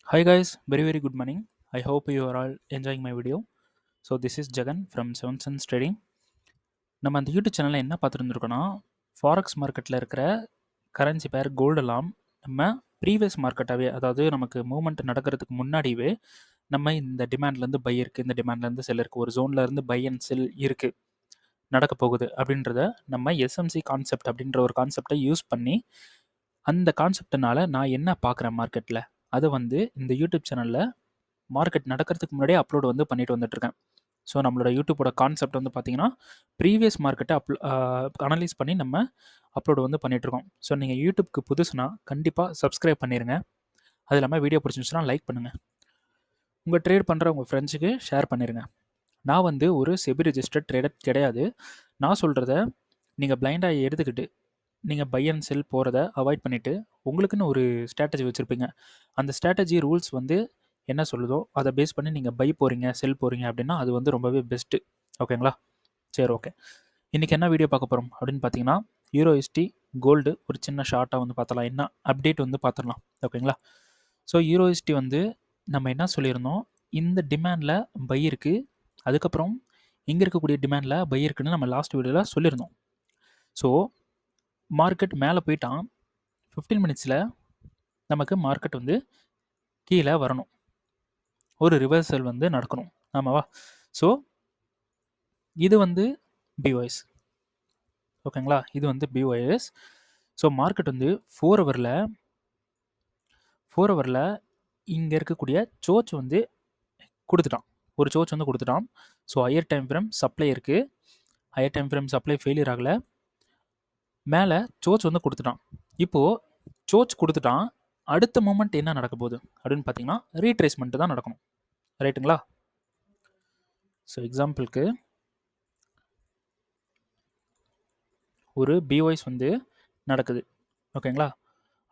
Hi guys, very good morning. I hope you are all enjoying my video. So this is Jagan from Seven Suns Trading. நம்ம அந்த YouTube சேனலில் என்ன பார்த்துருந்துருக்கோன்னா forex மார்க்கெட்டில் இருக்கிற currency பேர் கோல்டெல்லாம் நம்ம ப்ரீவியஸ் மார்க்கெட்டாகவே அதாவது நமக்கு மூவ்மெண்ட் நடக்கிறதுக்கு முன்னாடியே நம்ம இந்த டிமாண்ட்லேருந்து பை இருக்குது இந்த டிமாண்ட்லேருந்து செல் இருக்குது ஒரு ஜோன்லேருந்து பை அண்ட் செல் இருக்குது நடக்க போகுது அப்படின்றத நம்ம எஸ்எம்சி கான்செப்ட் அப்படின்ற ஒரு கான்செப்டை யூஸ் பண்ணி அந்த கான்செப்ட்னால நான் என்ன பார்க்குறேன் மார்க்கெட்டில் அதை வந்து இந்த யூடியூப் சேனலில் மார்க்கெட் நடக்கிறதுக்கு முன்னாடியே அப்லோட் வந்து பண்ணிட்டு வந்துட்டுருக்கேன். ஸோ நம்மளோட யூடியூப்போட கான்செப்ட் வந்து பார்த்தீங்கன்னா ப்ரீவியஸ் மார்க்கெட்டை அனலைஸ் பண்ணி நம்ம அப்லோட் வந்து பண்ணிகிட்ருக்கோம். ஸோ நீங்கள் யூடியூப்க்கு புதுசுனா கண்டிப்பாக சப்ஸ்கிரைப் பண்ணிடுங்க. அது இல்லாமல் வீடியோ பிடிச்சிருந்துச்சுன்னா லைக் பண்ணுங்கள். உங்கள் ட்ரேட் பண்ணுற உங்கள் ஃப்ரெண்ட்ஸுக்கு ஷேர் பண்ணிடுங்க. நான் வந்து ஒரு செபி ரெஜிஸ்டர்ட் ட்ரேடர் கிடையாது. நான் சொல்கிறத நீங்கள் பிளைண்டாக எடுத்துக்கிட்டு நீங்கள் பை அண்ட் செல் போகிறத அவாய்ட் பண்ணிவிட்டு உங்களுக்குன்னு ஒரு ஸ்ட்ராட்டஜி வச்சுருப்பீங்க. அந்த ஸ்ட்ராட்டஜி ரூல்ஸ் வந்து என்ன சொல்லுதோ அதை பேஸ் பண்ணி நீங்கள் பை போகிறீங்க செல் போகிறீங்க அப்படின்னா அது வந்து ரொம்பவே பெஸ்ட்டு. ஓகேங்களா? சரி, ஓகே. இன்றைக்கி என்ன வீடியோ பார்க்க போகிறோம் அப்படின்னு பார்த்தீங்கன்னா யூரோஎஸ்டி கோல்டு ஒரு சின்ன ஷார்ட்டாக வந்து பார்த்தலாம், என்ன அப்டேட் வந்து பார்த்துடலாம். ஓகேங்களா? ஸோ யூரோஎஸ்டி வந்து நம்ம என்ன சொல்லியிருந்தோம், இந்த டிமாண்டில் பை இருக்குது, அதுக்கப்புறம் இங்கே இருக்கக்கூடிய டிமாண்டில் பை இருக்குன்னு நம்ம லாஸ்ட் வீடியோவில் சொல்லியிருந்தோம். ஸோ மார்க்கெட் மேலே போயிட்டான், 15 மினிட்ஸில் நமக்கு மார்க்கெட் வந்து கீழே வரணும், ஒரு ரிவர்சல் வந்து நடக்கணும், ஆமாவா? ஸோ இது வந்து பிஓஎஸ். ஓகேங்களா? இது வந்து பிஓஎஸ். ஸோ மார்க்கெட் வந்து 4 ஹவரில் இங்கே இருக்கக்கூடிய சோச் வந்து கொடுத்துட்டான், ஒரு சோச் வந்து கொடுத்துட்டான். So higher time frame supply இருக்குது, higher time frame supply failure ஆகலை, மேலே சோச் வந்து கொடுத்துட்டான். இப்போது சோச் கொடுத்துட்டான், அடுத்த மூமெண்ட் என்ன நடக்க போகுது அப்படின்னு பார்த்தீங்கன்னா ரீட்ரேஸ்மெண்ட் தான் நடக்கணும். ரைட்டுங்களா? ஸோ எக்ஸாம்பிளுக்கு ஒரு பிஒய்ஸ் வந்து நடக்குது. ஓகேங்களா?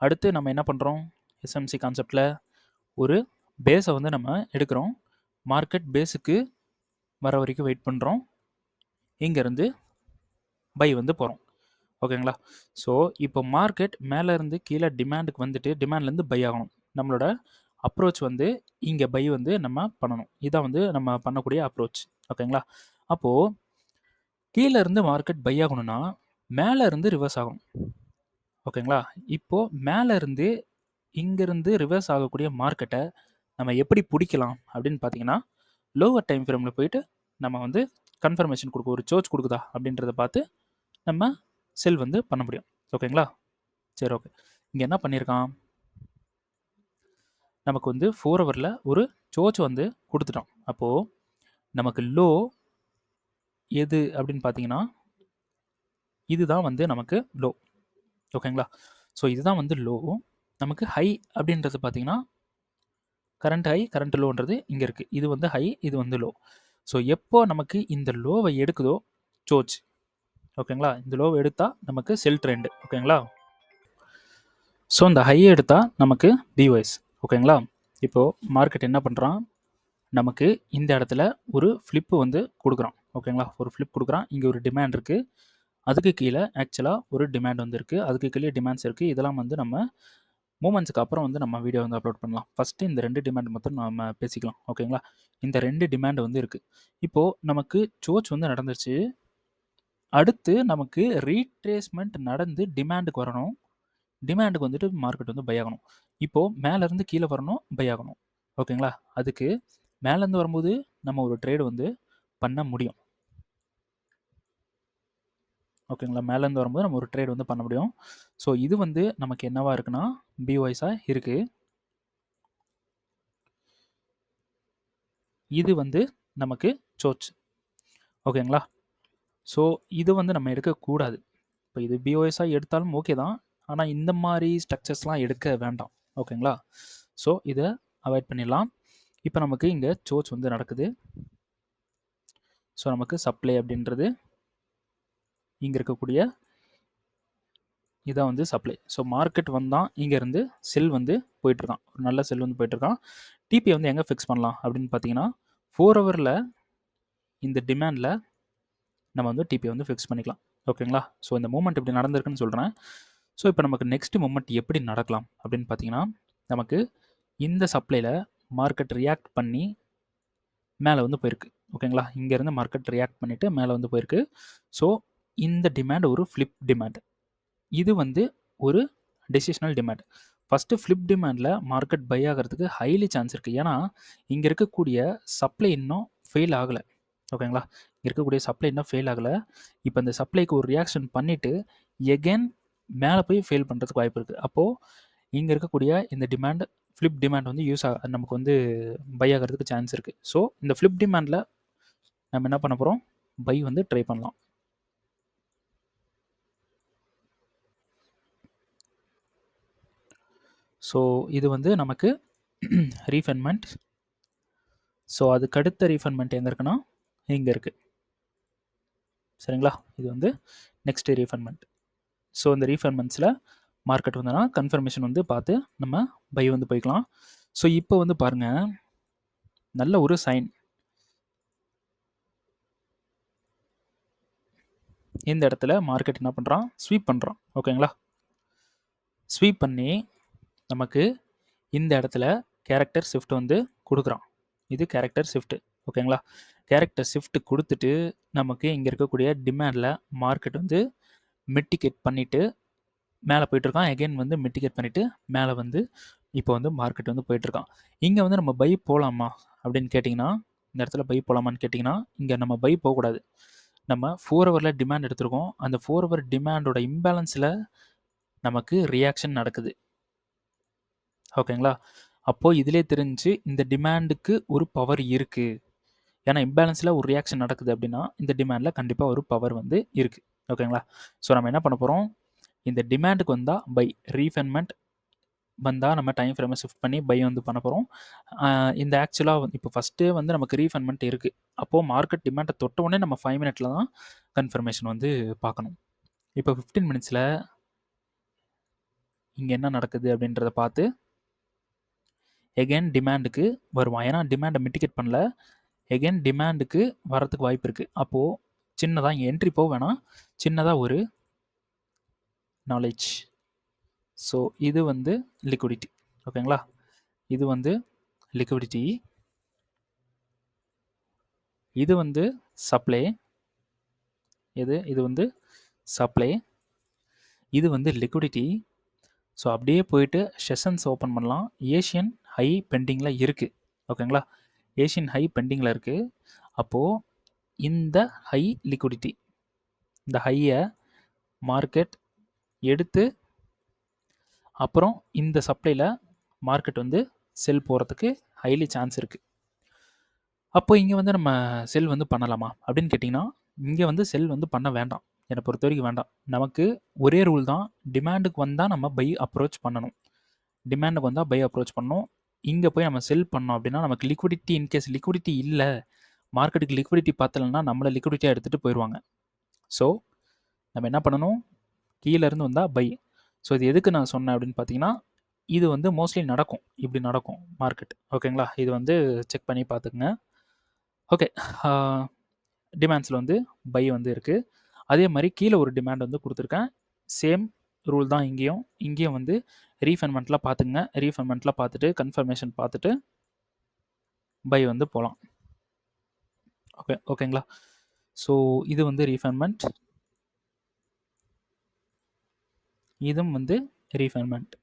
அடுத்து நம்ம என்ன பண்ணுறோம், எஸ்எம்சி கான்செப்டில் ஒரு பேஸை வந்து நம்ம எடுக்கிறோம், மார்க்கெட் பேஸுக்கு வர வரைக்கும் வெயிட் பண்ணுறோம், இங்கேருந்து பை வந்து போகிறோம். ஓகேங்களா? ஸோ இப்போ மார்க்கெட் மேலேருந்து கீழே டிமாண்டுக்கு வந்துட்டு டிமாண்ட்லேருந்து பை ஆகணும். நம்மளோட அப்ரோச் வந்து இங்கே பை வந்து நம்ம பண்ணணும். இதான் வந்து நம்ம பண்ணக்கூடிய அப்ரோச். ஓகேங்களா? அப்போது கீழே இருந்து மார்க்கெட் பை ஆகணும்னா மேலே இருந்து ரிவர்ஸ் ஆகணும். ஓகேங்களா? இப்போது மேலே இருந்து இங்கேருந்து ரிவர்ஸ் ஆகக்கூடிய மார்க்கெட்டை நம்ம எப்படி பிடிக்கலாம் அப்படின்னு பார்த்தீங்கன்னா லோவர் டைம் ஃப்ரேமில் போயிட்டு நம்ம வந்து கன்ஃபர்மேஷன் கொடுக்க ஒரு சோச் கொடுக்குதா அப்படின்றத பார்த்து நம்ம செல் வந்து பண்ண முடியும். ஓகேங்களா? சரி, ஓகே. இங்கே என்ன பண்ணியிருக்கான், நமக்கு வந்து 4 ஹவரில் ஒரு சோச் வந்து கொடுத்துட்டோம். அப்போது நமக்கு லோ எது அப்படின்னு பார்த்தீங்கன்னா இதுதான் வந்து நமக்கு லோ. ஓகேங்களா? ஸோ இதுதான் வந்து லோ. நமக்கு ஹை அப்படின்றது பார்த்தீங்கன்னா கரண்ட் ஹை கரண்ட் லோன்றது இங்கே இருக்குது. இது வந்து ஹை, இது வந்து லோ. ஸோ எப்போ நமக்கு இந்த லோவை எடுக்குதோ சோச். ஓகேங்களா? இந்த லோவை எடுத்தால் நமக்கு செல் ட்ரெண்டு. ஓகேங்களா? ஸோ இந்த ஹை எடுத்தால் நமக்கு பிஒஎஸ். ஓகேங்களா? இப்போது மார்க்கெட் என்ன பண்ணுறான், நமக்கு இந்த இடத்துல ஒரு ஃப்ளிப்பு வந்து கொடுக்குறான். ஓகேங்களா? ஒரு ஃப்ளிப் கொடுக்குறான், இங்கே ஒரு டிமாண்ட் இருக்குது, அதுக்கு கீழே ஆக்சுவலாக ஒரு டிமாண்ட் வந்து இருக்குது, அதுக்கு கீழே டிமாண்ட்ஸ் இருக்குது. இதெல்லாம் வந்து நம்ம மூமெண்ட்ஸுக்கு அப்புறம் வந்து நம்ம வீடியோ வந்து அப்லோட் பண்ணலாம். ஃபஸ்ட்டு இந்த 2 டிமாண்ட் மட்டும் நம்ம பேசிக்கலாம். ஓகேங்களா? இந்த 2 டிமாண்ட் வந்து இருக்குது. இப்போது நமக்கு சோச் வந்து நடந்துருச்சு, அடுத்து நமக்கு ரீட்ரேஸ்மெண்ட் நடந்து டிமாண்டுக்கு வரணும், டிமாண்டுக்கு வந்துட்டு மார்க்கெட் வந்து பை ஆகணும். இப்போது மேலேருந்து கீழே வரணும், பை ஆகணும். ஓகேங்களா? அதுக்கு மேலேருந்து வரும்போது நம்ம ஒரு ட்ரேடு வந்து பண்ண முடியும். ஓகேங்களா? மேலேருந்து வரும்போது நம்ம ஒரு ட்ரேட் வந்து பண்ண முடியும். ஸோ இது வந்து நமக்கு என்னவா இருக்குன்னா பிஒய்ஸாக இருக்குது. இது வந்து நமக்கு சோச். ஓகேங்களா? ஸோ இது வந்து நம்ம எடுக்கக்கூடாது. இப்போ இது பிஓஎஸ்ஸாக எடுத்தாலும் ஓகே தான், ஆனால் இந்த மாதிரி ஸ்ட்ரக்சர்ஸ்லாம் எடுக்க வேண்டாம். ஓகேங்களா? ஸோ இதை அவாய்ட் பண்ணிடலாம். இப்போ நமக்கு இங்கே சோச் வந்து நடக்குது. ஸோ நமக்கு சப்ளை அப்படின்றது இங்கே இருக்கக்கூடிய இதான் வந்து சப்ளை. ஸோ மார்க்கெட் வந்தால் இங்கேருந்து செல் வந்து போயிட்டுருக்கான், ஒரு நல்ல செல் வந்து போயிட்டுருக்கான். டிபியை வந்து எங்கே ஃபிக்ஸ் பண்ணலாம் அப்படின்னு பார்த்தீங்கன்னா 4 ஹவரில் இந்த டிமாண்டில் நம்ம வந்து டிபியை வந்து ஃபிக்ஸ் பண்ணிக்கலாம். ஓகேங்களா? ஸோ இந்த மூமெண்ட் இப்படி நடந்திருக்குன்னு சொல்கிறேன். ஸோ இப்போ நமக்கு நெக்ஸ்ட் மூமெண்ட் எப்படி நடக்கலாம் அப்படின்னு பார்த்தீங்கன்னா நமக்கு இந்த சப்ளையில் மார்க்கெட் ரியாக்ட் பண்ணி மேலே வந்து போயிருக்கு. ஓகேங்களா, இங்கேருந்து மார்க்கெட் ரியாக்ட் பண்ணிவிட்டு மேலே வந்து போயிருக்கு. ஸோ இந்த டிமாண்ட் ஒரு ஃப்ளிப் டிமாண்ட். இது வந்து ஒரு டெசிஷனல் டிமாண்ட். ஃபஸ்ட்டு ஃப்ளிப் டிமாண்டில் மார்க்கெட் பை ஆகிறதுக்கு ஹைலி சான்ஸ் இருக்குது. ஏன்னா இங்கே இருக்கக்கூடிய சப்ளை இன்னும் ஃபெயில் ஆகலை. ஓகேங்களா, இங்கே இருக்கக்கூடிய சப்ளை இன்னும் ஃபெயில் ஆகலை. இப்போ இந்த சப்ளைக்கு ஒரு ரியாக்ஷன் பண்ணிவிட்டு எகெயின் மேலே போய் ஃபெயில் பண்ணுறதுக்கு வாய்ப்பு இருக்குது. அப்போது இங்கே இருக்கக்கூடிய இந்த டிமாண்ட் ஃப்ளிப் டிமாண்ட் வந்து நமக்கு வந்து பை ஆகிறதுக்கு சான்ஸ் இருக்குது. ஸோ இந்த ஃப்ளிப் டிமாண்டில் நம்ம என்ன பண்ண போகிறோம், பை வந்து ட்ரை பண்ணலாம். ஸோ இது வந்து நமக்கு ரீஃபண்ட்மெண்ட். ஸோ அதுக்கு அடுத்த ரீஃபண்ட்மெண்ட் எங்கே இருக்குன்னா இங்கே இருக்குது. சரிங்களா, இது வந்து நெக்ஸ்ட் ரீஃபண்ட்மெண்ட். ஸோ இந்த ரீஃபண்ட்மெண்ட்ஸில் மார்க்கெட் வந்தோன்னா கன்ஃபர்மேஷன் வந்து பார்த்து நம்ம பை வந்து போய்க்கலாம். ஸோ இப்போ வந்து பாருங்கள், நல்ல ஒரு சைன். இந்த இடத்துல மார்க்கெட் என்ன பண்ணுறான், ஸ்வீப் பண்ணுறான். ஓகேங்களா, ஸ்வீப் பண்ணி நமக்கு இந்த இடத்துல கேரக்டர் ஷிஃப்ட் வந்து கொடுக்குறான். இது கேரக்டர் ஷிஃப்ட். ஓகேங்களா, கேரக்டர் ஷிஃப்ட் கொடுத்துட்டு நமக்கு இங்கே இருக்கக்கூடிய டிமாண்டில் மார்க்கெட் வந்து மிட்டிகேட் பண்ணிவிட்டு மேலே போயிட்டுருக்கான். எகெயின் வந்து மிட்டிகேட் பண்ணிவிட்டு மேலே வந்து இப்போ வந்து மார்க்கெட் வந்து போயிட்டுருக்கான். இங்கே வந்து நம்ம பை போகலாமா அப்படின்னு கேட்டிங்கன்னா, இந்த இடத்துல பை போகலாமான்னு கேட்டிங்கன்னா, இங்கே நம்ம பை போகக்கூடாது. நம்ம 4 ஹவரில் டிமாண்ட் எடுத்திருக்கோம். அந்த 4 ஹவர் டிமாண்டோட இம்பேலன்ஸில் நமக்கு ரியாக்ஷன் நடக்குது. ஓகேங்களா, அப்போது இதிலே தெரிஞ்சு இந்த டிமாண்டுக்கு ஒரு பவர் இருக்குது. ஏன்னா இம்பேலன்ஸில் ஒரு ரியாக்ஷன் நடக்குது அப்படின்னா இந்த டிமாண்டில் கண்டிப்பாக ஒரு பவர் வந்து இருக்குது. ஓகேங்களா, ஸோ நம்ம என்ன பண்ண போகிறோம், இந்த டிமாண்டுக்கு வந்தால் பை, ரீஃபண்ட்மெண்ட் வந்தால் நம்ம டைம் ஃப்ரேமை ஷிஃப்ட் பண்ணி பை வந்து பண்ண போகிறோம். இந்த ஆக்சுவலாக இப்போ ஃபஸ்ட்டே வந்து நமக்கு ரீஃபண்ட்மெண்ட் இருக்குது. அப்போது மார்க்கெட் டிமாண்டை தொட்ட உடனே நம்ம 5 மினிட்ல தான் கன்ஃபர்மேஷன் வந்து பார்க்கணும். இப்போ 15 மினிட்ஸில் இங்கே என்ன நடக்குது அப்படின்றத பார்த்து எகெயின் டிமாண்டுக்கு வருவான். ஏன்னா டிமாண்டை மிட்டிகேட் பண்ணல, எகெயின் டிமாண்டுக்கு வரத்துக்கு வாய்ப்பு இருக்குது. அப்போது சின்னதாக இங்கே என்ட்ரி போக வேணாம், சின்னதாக ஒரு நாலேஜ். ஸோ இது வந்து லிக்விடிட்டி. ஓகேங்களா, இது வந்து லிக்விடிட்டி, இது வந்து சப்ளை, இது வந்து சப்ளை, இது வந்து லிக்விடிட்டி. ஸோ அப்படியே போயிட்டு செஷன்ஸ் ஓப்பன் பண்ணலாம். ஏஷியன் ஹை பெண்டிங்கில் இருக்குது. ஓகேங்களா, ஏஷியன் ஹை பெண்டிங்கில் இருக்குது. அப்போது இந்த ஹை லிக்விடிட்டி, இந்த ஹையை மார்க்கெட் எடுத்து அப்புறம் இந்த சப்ளையில் மார்க்கெட் வந்து செல் போகிறதுக்கு ஹைலி சான்ஸ் இருக்குது. அப்போ இங்கே வந்து நம்ம செல் வந்து பண்ணலாமா அப்படின்னு கேட்டிங்கன்னா, இங்கே வந்து செல் வந்து பண்ண வேண்டாம். என்னை பொறுத்த வரைக்கும் வேண்டாம். நமக்கு ஒரே ரூல் தான், டிமாண்டுக்கு வந்தால் நம்ம பை அப்ரோச் பண்ணணும். டிமாண்டுக்கு வந்தால் பை அப்ரோச் பண்ணணும். இங்கே போய் நம்ம செல் பண்ணோம் அப்படின்னா நமக்கு லிக்விடிட்டி, இன்கேஸ் லிக்விடிட்டி இல்லை, மார்க்கெட்டுக்கு லிக்விடிட்டி பார்த்தலன்னா நம்மளை லிக்விடிட்டியாக எடுத்துகிட்டு போயிடுவாங்க. ஸோ நம்ம என்ன பண்ணணும், கீழேருந்து வந்தால் பை. ஸோ இது எதுக்கு நான் சொன்னேன் அப்படின்னு பார்த்தீங்கன்னா, இது வந்து மோஸ்ட்லி நடக்கும், இப்படி நடக்கும் மார்க்கெட். ஓகேங்களா, இது வந்து செக் பண்ணி பார்த்துக்குங்க. ஓகே, டிமாண்ட்ஸில் வந்து பை வந்து இருக்குது. அதே மாதிரி கீழே ஒரு டிமாண்ட் வந்து கொடுத்துருக்கேன். சேம் ரூல் தான் இங்கேயும் வந்து ரீஃபண்ட்மெண்ட்லாம் பார்த்துங்க. ரீஃபண்ட்மெண்ட்லாம் பார்த்துட்டு கன்ஃபர்மேஷன் பார்த்துட்டு பை வந்து போகலாம். ஓகேங்களா, ஸோ இது வந்து ரீஃபண்ட்மெண்ட், இதுவும் வந்து ரீஃபண்ட்மெண்ட்.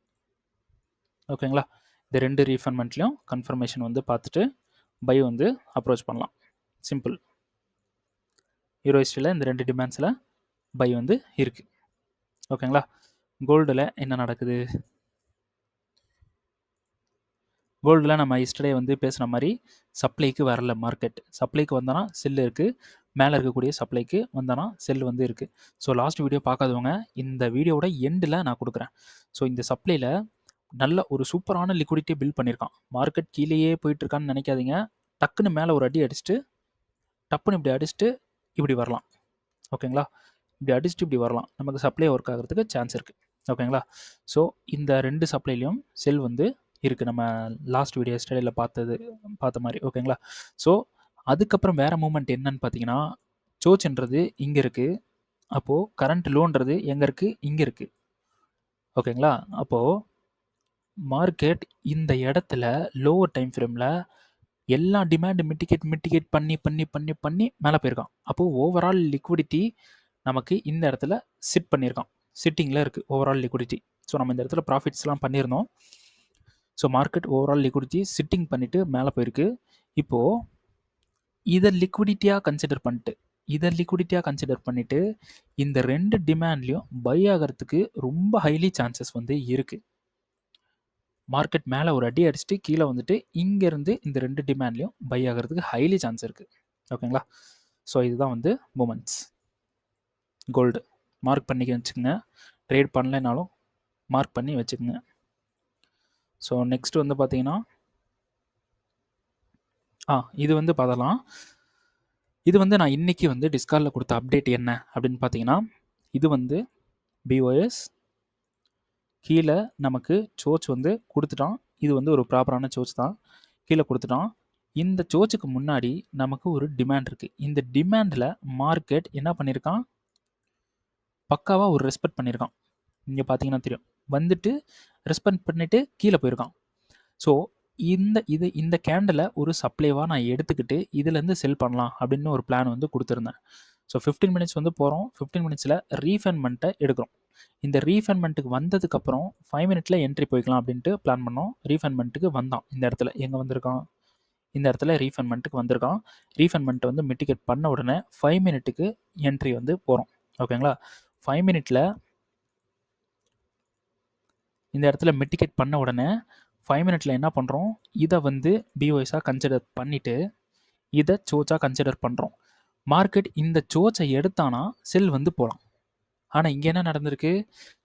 ஓகேங்களா, இந்த 2 ரீஃபண்ட்மெண்ட்லேயும் கன்ஃபர்மேஷன் வந்து பார்த்துட்டு பை வந்து அப்ரோச் பண்ணலாம். சிம்பிள். யூரோஸ்டில் இந்த 2 டிமாண்ட்ஸில் பை வந்து இருக்குது. ஓகேங்களா, கோல்டில் என்ன நடக்குது, கோல்டில் நம்ம எஸ்டர்டே வந்து பேசுகிற மாதிரி சப்ளைக்கு வரல மார்க்கெட். சப்ளைக்கு வந்தோன்னா செல் இருக்குது, மேலே இருக்கக்கூடிய சப்ளைக்கு வந்தோன்னா செல் வந்து இருக்குது. ஸோ லாஸ்ட் வீடியோ பார்க்காதவங்க இந்த வீடியோவோட எண்டில் நான் கொடுக்குறேன். ஸோ இந்த சப்ளையில் நல்ல ஒரு சூப்பரான லிக்விடிட்டியை பில்ட் பண்ணியிருக்கான். மார்க்கெட் கீழேயே போயிட்டுருக்கான்னு நினைக்காதீங்க. டக்குன்னு மேலே ஒரு அடி அடிச்சுட்டு டப்புன்னு இப்படி அடிச்சுட்டு இப்படி வரலாம். ஓகேங்களா, இப்படி அடிச்சுட்டு இப்படி வரலாம். நமக்கு சப்ளை ஒர்க் ஆகிறதுக்கு சான்ஸ் இருக்குது. ஓகேங்களா, ஸோ இந்த 2 சப்ளைலையும் செல் வந்து இருக்குது, நம்ம லாஸ்ட் வீடியோ ஸ்டடியில் பார்த்த மாதிரி. ஓகேங்களா, ஸோ அதுக்கப்புறம் வேறு மூமெண்ட் என்னன்னு பார்த்தீங்கன்னா, சோச்சுன்றது இங்கே இருக்குது. அப்போது கரண்ட் லோன்றது எங்கே இருக்குது, இங்கே இருக்குது. ஓகேங்களா, அப்போது மார்க்கெட் இந்த இடத்துல லோவர் டைம் ஃப்ரேமில் எல்லா டிமாண்ட் மிட்டிகேட் பண்ணி பண்ணி பண்ணி பண்ணி மேலே போயிருக்கான். அப்போது ஓவரால் லிக்விடிட்டி நமக்கு இந்த இடத்துல சிட் பண்ணியிருக்கான். சிட்டிங்கில் இருக்குது ஓவரால் லிக்விடிட்டி. ஸோ நம்ம இந்த இடத்துல ப்ராஃபிட்ஸ்லாம் பண்ணியிருந்தோம். So market overall liquidity sitting பண்ணிவிட்டு மேலே போயிருக்கு. இப்போது இதை லிக்விடிட்டியாக கன்சிடர் பண்ணிவிட்டு இந்த 2 டிமாண்ட்லேயும் பை ஆகிறதுக்கு ரொம்ப ஹைலி சான்சஸ் வந்து இருக்குது. மார்க்கெட் மேலே ஒரு அடி அடிச்சுட்டு கீழே வந்துட்டு இங்கேருந்து இந்த 2 டிமாண்ட்லேயும் பை ஆகிறதுக்கு ஹைலி சான்ஸ் இருக்குது. ஓகேங்களா? ஸோ இதுதான் வந்து மூமெண்ட்ஸ். கோல்டு மார்க் பண்ணி வச்சுக்கோங்க. ட்ரேட் பண்ணலைனாலும் மார்க் பண்ணி வச்சுக்கோங்க. ஸோ நெக்ஸ்ட் வந்து பார்த்தீங்கன்னா இது வந்து பார்த்தலாம். இது வந்து நான் இன்றைக்கி வந்து டிஸ்கார்டில் கொடுத்த அப்டேட் என்ன அப்படின்னு பார்த்தீங்கன்னா, இது வந்து பிஓஎஸ் கீழே நமக்கு சோச் வந்து கொடுத்துட்டான். இது வந்து ஒரு ப்ராப்பரான சோச் தான். கீழே கொடுத்துட்டான். இந்த சோச்சுக்கு முன்னாடி நமக்கு ஒரு டிமாண்ட் இருக்குது. இந்த டிமாண்டில் மார்க்கெட் என்ன பண்ணியிருக்கான், பக்காவாக ஒரு ரெஸ்பெக்ட் பண்ணியிருக்கான். இங்கே பார்த்தீங்கன்னா தெரியும். வந்துட்டு ரெஸ்பெக்ட் பண்ணிவிட்டு கீழே போயிருக்கான். ஸோ இந்த கேண்டில் ஒரு சப்ளைவாக நான் எடுத்துக்கிட்டு இதுலேருந்து செல் பண்ணலாம் அப்படின்னு ஒரு பிளான் வந்து கொடுத்துருந்தேன். ஸோ 15 மினிட்ஸ் வந்து போகிறோம். 15 மினிட்ஸில் ரீஃபைன்மெண்ட்டை எடுக்கிறோம். இந்த ரீஃபைன்மெண்ட்டுக்கு வந்ததுக்கப்புறம் 5 மினிட்ல என்ட்ரி போய்க்கலாம் அப்படின்ட்டு பிளான் பண்ணோம். ரீஃபைன்மெண்ட்டுக்கு வந்தான். இந்த இடத்துல எங்கே வந்திருக்கான், இந்த இடத்துல ரீஃபைன்மெண்ட்டுக்கு வந்திருக்கான். ரீஃபைன்மெண்ட் வந்து மிட்டிகேட் பண்ண உடனே 5 மினிட்டுக்கு என்ட்ரி வந்து போகிறோம். ஓகேங்களா? 5 மினிட்ல இந்த இடத்துல மிட்டிகேட் பண்ண உடனே 5 மினிட்ல என்ன பண்ணுறோம், இதை வந்து பிஓஎஸாக கன்சிடர் பண்ணிவிட்டு இதை சோச்சாக கன்சிடர் பண்ணுறோம். மார்க்கெட் இந்த சோச்சை எடுத்தானா செல் வந்து போகலாம். ஆனால் இங்கே என்ன நடந்திருக்கு,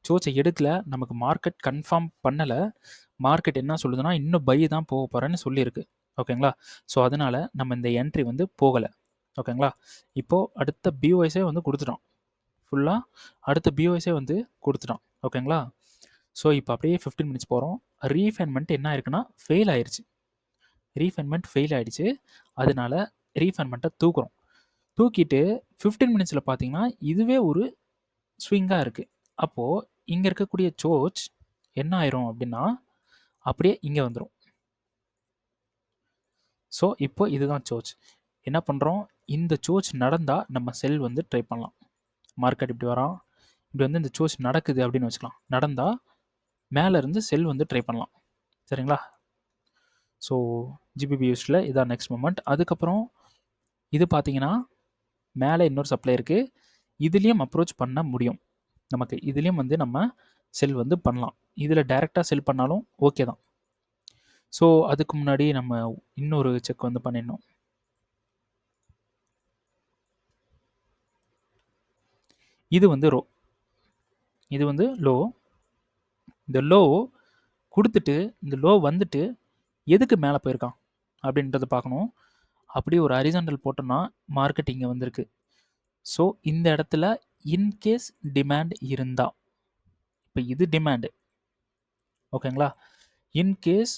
சோச்சை எடுக்கல, நமக்கு மார்க்கெட் கன்ஃபார்ம் பண்ணலை. மார்க்கெட் என்ன சொல்லுதுன்னா இன்னும் பை தான் போக போகிறேன்னு சொல்லியிருக்கு. ஓகேங்களா? ஸோ அதனால் நம்ம இந்த என்ட்ரி வந்து போகலை. ஓகேங்களா? இப்போது அடுத்த பிஓஎஸே வந்து கொடுத்துட்டோம். ஃபுல்லாக அடுத்த பிஓஎஸே வந்து கொடுத்துட்டோம். ஓகேங்களா? ஸோ இப்போ அப்படியே 15 மினிட்ஸ் போகிறோம். ரீஃபைன்மெண்ட் என்ன ஆயிருக்குன்னா ஃபெயில் ஆயிடுச்சு. ரீஃபைன்மெண்ட் ஃபெயில் ஆகிடுச்சு. அதனால ரீஃபைன்மெண்ட்டை தூக்குறோம். தூக்கிட்டு 15 மினிட்ஸில் பார்த்தீங்கன்னா இதுவே ஒரு ஸ்விங்காக இருக்குது. அப்போது இங்கே இருக்கக்கூடிய சோச் என்ன ஆயிரும் அப்படின்னா அப்படியே இங்கே வந்துடும். ஸோ இப்போ இதுதான் சோச். என்ன பண்ணுறோம், இந்த சோச் நடந்தால் நம்ம செல் வந்து ட்ரை பண்ணலாம். மார்க்கெட் இப்படி வரான், இப்படி வந்து இந்த சோச் நடக்குது அப்படின்னு வச்சுக்கலாம். நடந்தால் மேலே இருந்து செல் வந்து ட்ரை பண்ணலாம். சரிங்களா? ஸோ ஜிபிபி யூஸில் இதான் நெக்ஸ்ட் மூமெண்ட். அதுக்கப்புறம் இது பார்த்தீங்கன்னா மேலே இன்னொரு சப்ளை இருக்குது. இதுலேயும் அப்ரோச் பண்ண முடியும். நமக்கு இதுலேயும் வந்து நம்ம செல் வந்து பண்ணலாம். இதில் டைரெக்டாக செல் பண்ணாலும் ஓகே தான். ஸோ அதுக்கு முன்னாடி நம்ம இன்னொரு செக் வந்து பண்ணிடணும். இது வந்து ரோ, இது வந்து லோ. இந்த லோ கொடுத்துட்டு இந்த லோ வந்துட்டு எதுக்கு மேலே போயிருக்கான் அப்படின்றத பார்க்கணும். அப்படி ஒரு ஹரிசாண்டல் போட்டோம்னா மார்க்கெட் இங்கே வந்திருக்கு. ஸோ இந்த இடத்துல இன்கேஸ் டிமாண்ட் இருந்தால், இப்போ இது டிமாண்டு. ஓகேங்களா? இன்கேஸ்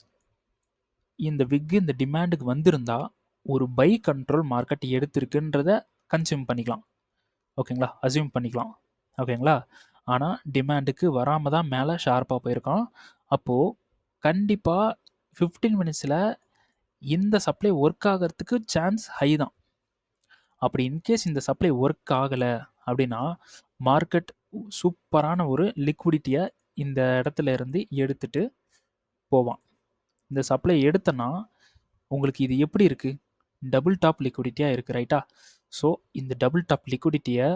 இந்த விக்கு இந்த டிமாண்டுக்கு வந்திருந்தா ஒரு பை கண்ட்ரோல் மார்க்கெட் எடுத்திருக்குன்றத கன்சியூம் பண்ணிக்கலாம். ஓகேங்களா? அசியூம் பண்ணிக்கலாம். ஓகேங்களா? ஆனால் டிமாண்டுக்கு வராமல் தான் மேலே ஷார்ப்பாக போயிருக்கான். அப்போது கண்டிப்பாக 15 மினிட்ஸில் இந்த சப்ளை ஒர்க் ஆகிறதுக்கு சான்ஸ் ஹை தான். அப்படி இன்கேஸ் இந்த சப்ளை ஒர்க் ஆகலை அப்படின்னா மார்க்கெட் சூப்பரான ஒரு லிக்விடிட்டியை இந்த இடத்துல இருந்து எடுத்துட்டு போவான். இந்த சப்ளை எடுத்தனா உங்களுக்கு இது எப்படி இருக்குது, டபுள் டாப் லிக்விடிட்டியாக இருக்குது. ரைட்டா? ஸோ இந்த டபுள் டாப் லிக்விடிட்டியை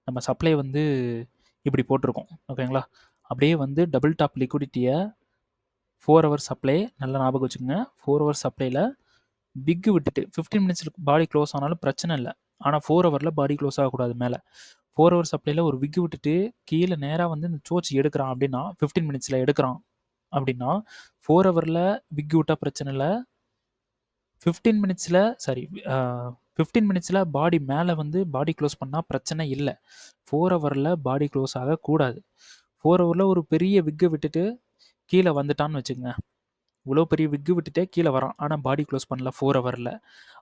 நம்ம சப்ளை வந்து இப்படி போட்டிருக்கோம். ஓகேங்களா? அப்படியே வந்து டபுள் டாப் லிக்விடிட்டியை 4 ஹவர் சப்ளை நல்லா ஞாபகம் வச்சுக்கோங்க. 4 ஹவர் சப்ளையில் பிக்கு விட்டுட்டு 15 மினிட்ஸில் பாடி க்ளோஸ் ஆனாலும் பிரச்சனை இல்லை. ஆனால் 4 ஹவரில் பாடி க்ளோஸ் ஆகக்கூடாது. மேலே 4 ஹவர் சப்ளையில் ஒரு விக்கு விட்டுட்டு கீழே நேராக வந்து இந்த சோச் எடுக்கிறான் அப்படின்னா 15 மினிட்ஸில் எடுக்கிறான் அப்படின்னா 4 ஹவரில் விக்கு விட்டால் பிரச்சனை இல்லை. 15 மினிட்ஸில் 15 மினிட்ஸில் பாடி மேலே வந்து பாடி க்ளோஸ் பண்ணால் பிரச்சனை இல்லை. 4 ஹவரில் பாடி க்ளோஸ் ஆகக்கூடாது. 4 ஹவரில் ஒரு பெரிய விக்கை விட்டுட்டு கீழே வந்துட்டான்னு வச்சுக்கோங்க. இவ்வளோ பெரிய விக்கு விட்டுட்டே கீழே வரான், ஆனால் பாடி க்ளோஸ் பண்ணல 4 ஹவரில்.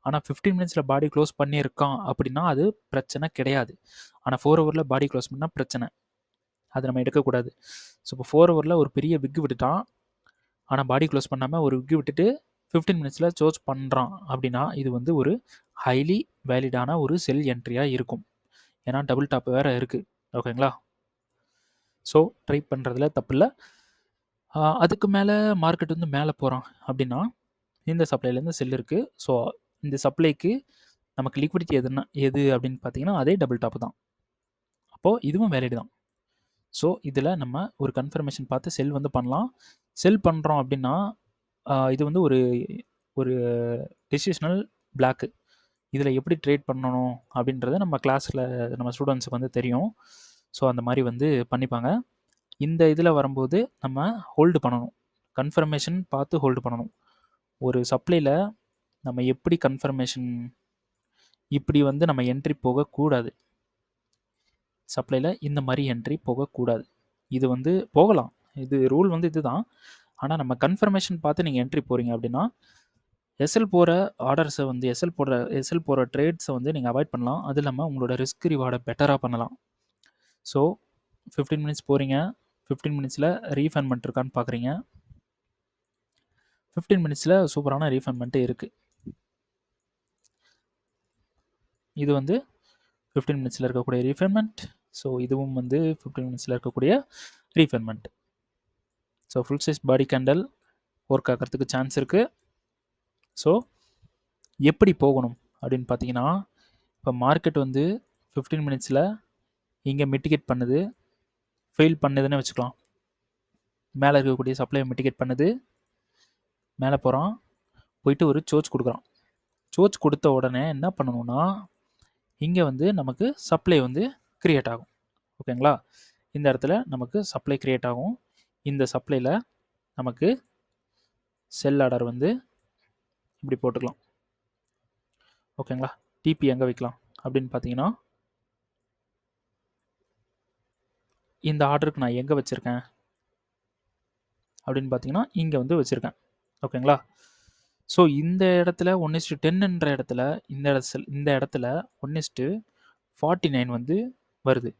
ஆனால் 15 மினிட்ஸில் பாடி க்ளோஸ் பண்ணியிருக்கான் அப்படின்னா அது பிரச்சனை கிடையாது. ஆனால் 4 ஹவரில் பாடி க்ளோஸ் பண்ணால் பிரச்சனை. அதை நம்ம எடுக்கக்கூடாது. ஸோ இப்போ 4 ஹவரில் ஒரு பெரிய விக்கு விட்டுட்டான், ஆனால் பாடி க்ளோஸ் பண்ணாமல் ஒரு விக்கு விட்டுட்டு 15 மினிட்ஸில் சோர்ஸ் பண்ணுறான் அப்படின்னா இது வந்து ஒரு ஹைலி வேலிடான ஒரு செல் என்ட்ரியாக இருக்கும். ஏன்னா டபுள் டாப் வேறு இருக்குது. ஓகேங்களா? ஸோ ட்ரை பண்ணுறதுல தப்பு இல்லை. அதுக்கு மேலே மார்க்கெட் வந்து மேலே போகிறான் அப்படின்னா இந்த சப்ளைலேருந்து செல் இருக்குது. ஸோ இந்த சப்ளைக்கு நமக்கு லிக்விடிட்டி எது அப்படின்னு பார்த்தீங்கன்னா அதே டபுள் டாப் தான். அப்போது இதுவும் வேலிட் தான். ஸோ இதில் நம்ம ஒரு கன்ஃபர்மேஷன் பார்த்து செல் வந்து பண்ணலாம். செல் பண்ணுறோம் அப்படின்னா இது வந்து ஒரு ஒரு டெசிஷனல் பிளாக்கு. இதில் எப்படி ட்ரேட் பண்ணணும் அப்படின்றத நம்ம கிளாஸில் நம்ம ஸ்டூடெண்ட்ஸுக்கு வந்து தெரியும். ஸோ அந்த மாதிரி வந்து பண்ணிப்பாங்க. இந்த இதில் வரும்போது நம்ம ஹோல்டு பண்ணணும். கன்ஃபர்மேஷன் பார்த்து ஹோல்டு பண்ணணும். ஒரு சப்ளையில் நம்ம எப்படி கன்ஃபர்மேஷன் இப்படி வந்து நம்ம என்ட்ரி போகக்கூடாது. சப்ளையில் இந்த மாதிரி என்ட்ரி போகக்கூடாது. இது வந்து போகலாம், இது ரூல் வந்து இதுதான். ஆனால் நம்ம கன்ஃபர்மேஷன் பார்த்து நீங்கள் என்ட்ரி போகிறீங்க அப்படின்னா எஸ்எல் போகிற ஆர்டர்ஸை வந்து எஸ்எல் போகிற ட்ரேட்ஸை வந்து நீங்கள் அவாய்ட் பண்ணலாம். அது இல்லாமல் உங்களோட ரிஸ்க் ரிவார்டை பெட்டராக பண்ணலாம். ஸோ 15 மினிட்ஸ் போகிறீங்க, 15 மினிட்ஸில் ரீஃபண்ட்மெண்ட் இருக்கான்னு பார்க்குறீங்க. 15 மினிட்ஸில் சூப்பரான ரீஃபண்ட்மெண்ட்டு இருக்குது. இது வந்து 15 மினிட்ஸில் இருக்கக்கூடிய ரீஃபண்ட்மெண்ட். ஸோ இதுவும் வந்து 15 மினிட்ஸில் இருக்கக்கூடிய ரீஃபண்ட்மெண்ட். ஸோ ஃபுல் சைஸ் பாடி கேண்டல் ஒர்க் ஆகிறதுக்கு சான்ஸ் இருக்குது. ஸோ எப்படி போகணும் அப்படின்னு பார்த்தீங்கன்னா, இப்போ மார்க்கெட் வந்து 15 மினிட்ஸில் இங்கே மிட்டிகேட் பண்ணுது, ஃபெயில் பண்ணுதுன்னு வச்சுக்கலாம். மேலே இருக்கக்கூடிய சப்ளையை மிட்டிகேட் பண்ணுது, மேலே போகிறான், போயிட்டு ஒரு சோர்ஸ் கொடுக்குறான். சோர்ஸ் கொடுத்த உடனே என்ன பண்ணணும்னா இங்கே வந்து நமக்கு சப்ளை வந்து க்ரியேட் ஆகும். ஓகேங்களா? இந்த இடத்துல நமக்கு சப்ளை க்ரியேட் ஆகும். இந்த சப்ளையில் நமக்கு செல் ஆர்டர் வந்து இப்படி போட்டுக்கலாம். ஓகேங்களா? டிபி எங்கே வைக்கலாம் அப்படின்னு பார்த்தீங்கன்னா, இந்த ஆர்டருக்கு நான் எங்கே வச்சுருக்கேன் அப்படின்னு பார்த்தீங்கன்னா இங்கே வந்து வச்சுருக்கேன். ஓகேங்களா? ஸோ இந்த இடத்துல 1:10ன்ற இடத்துல இந்த இடத்துல 1:49 வந்து வருது.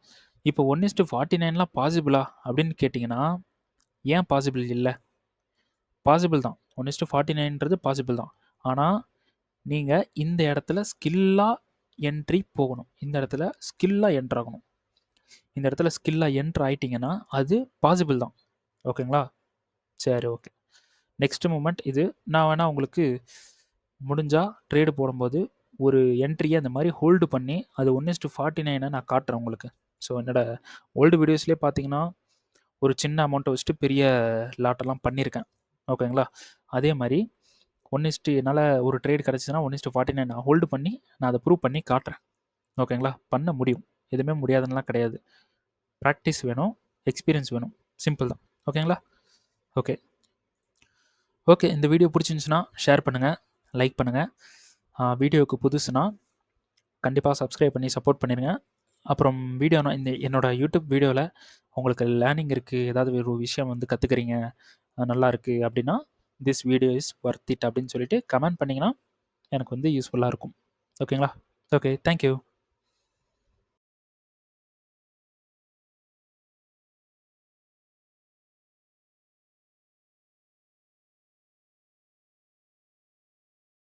இப்போ 1:49லாம் பாசிபிளா அப்படின்னு கேட்டிங்கன்னா ஏன் பாசிபிள் இல்லை? பாசிபிள் தான். 1:49ன்றது பாசிபிள் தான். ஆனால் நீங்கள் இந்த இடத்துல ஸ்கில்லாக என்ட்ரி போகணும். இந்த இடத்துல ஸ்கில்லாக என்ட்ரு ஆகணும். இந்த இடத்துல ஸ்கில்லாக என்ட்ரு ஆகிட்டிங்கன்னா அது பாசிபிள் தான். ஓகேங்களா? சரி, ஓகே. நெக்ஸ்ட் மூமெண்ட் இது. நான் வேணால் உங்களுக்கு முடிஞ்சால் ட்ரேடு போடும்போது ஒரு என்ட்ரியை அந்த மாதிரி ஹோல்டு பண்ணி அது 1:49 நான் காட்டுறேன் உங்களுக்கு. ஸோ என்னோடய ஓல்டு வீடியோஸ்லேயே பார்த்தீங்கன்னா ஒரு சின்ன அமௌண்ட்டை வச்சுட்டு பெரிய லாட்டெல்லாம் பண்ணியிருக்கேன். ஓகேங்களா? அதே மாதிரி என்னால் ஒரு ட்ரேட் கிடச்சிதுன்னா 1:49 நான் ஹோல்டு பண்ணி நான் அதை ப்ரூவ் பண்ணி காட்டுறேன். ஓகேங்களா? பண்ண முடியும். எதுவுமே முடியாதுன்னெலாம் கிடையாது. ப்ராக்டிஸ் வேணும், எக்ஸ்பீரியன்ஸ் வேணும். சிம்பிள் தான். ஓகேங்களா? ஓகே. ஓகே, இந்த வீடியோ பிடிச்சிருந்துச்சுன்னா ஷேர் பண்ணுங்கள், லைக் பண்ணுங்கள். வீடியோவுக்கு புதுசுனா கண்டிப்பாக சப்ஸ்கிரைப் பண்ணி சப்போர்ட் பண்ணிடுங்க. அப்புறம் என்னோடய யூடியூப் வீடியோவில் உங்களுக்கு லேர்னிங் இருக்குது, ஏதாவது ஒரு விஷயம் வந்து கற்றுக்குறீங்க, நல்லா இருக்குது அப்படின்னா this video is worth it அப்படின்னு சொல்லிட்டு கமெண்ட் பண்ணிங்கன்னா எனக்கு வந்து யூஸ்ஃபுல்லாக இருக்கும். ஓகேங்களா? Okay, thank you.